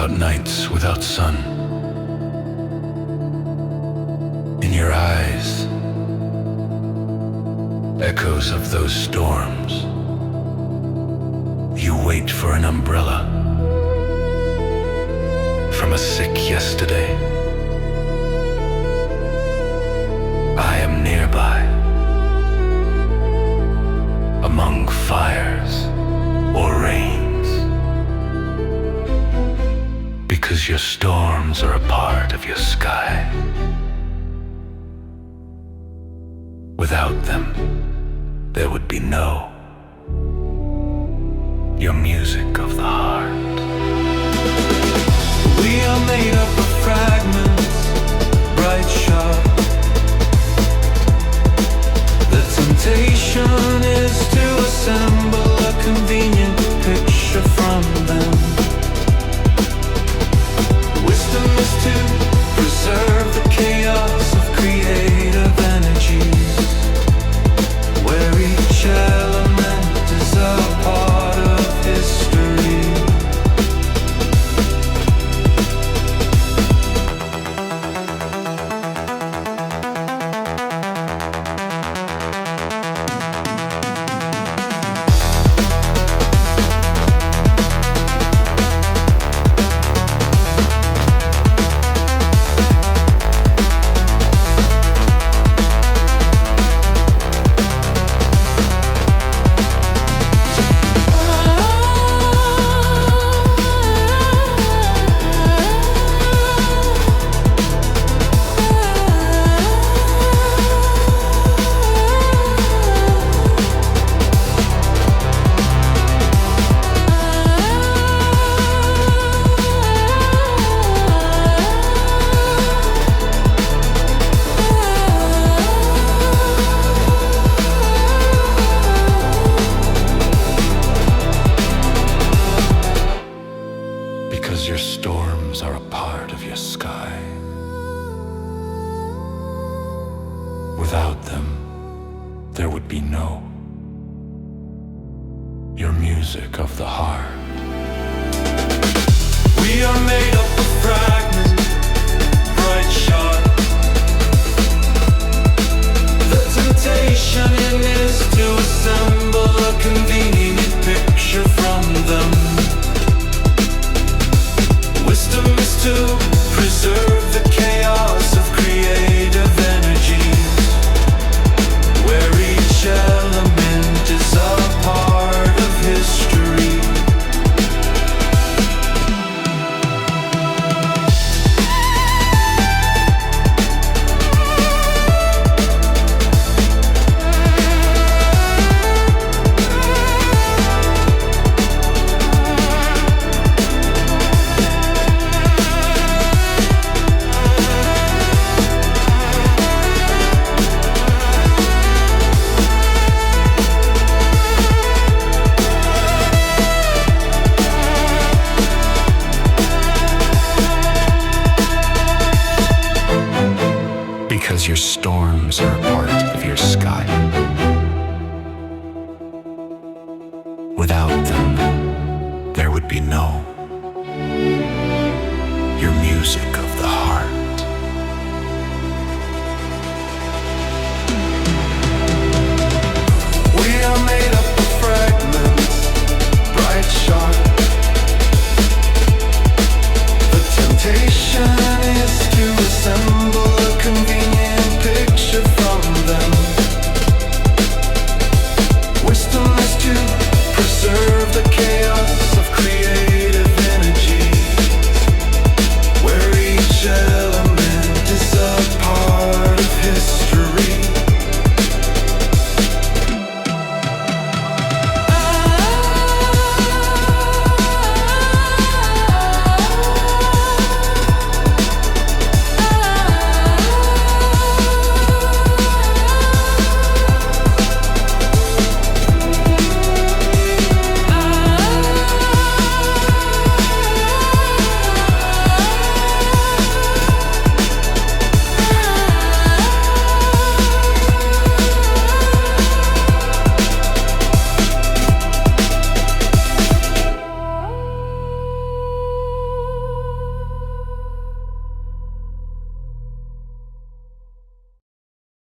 about nights without sun. In your eyes, echoes of those storms. You wait for an umbrella from a sick yesterday. I am nearby, among fires or rains, because your storms are a part of your sky. Without them, there would be no your music of the heart. We are made up of fragments, bright sharp. The temptation is to assemble a convenient picture from them. Wisdom is to preserve the chaos of creative energies, where each element is a part of history. Because your storms are a part of your sky. Without them, there would be no your music of the heart. We are made up of fragments, bright sharp. The temptation is to assemble a convenient picture from them. Wisdom is to preserve the chaos of creative energies, where each element is a part of history. Because your storms are a part of your sky. Without them, there would be no your music of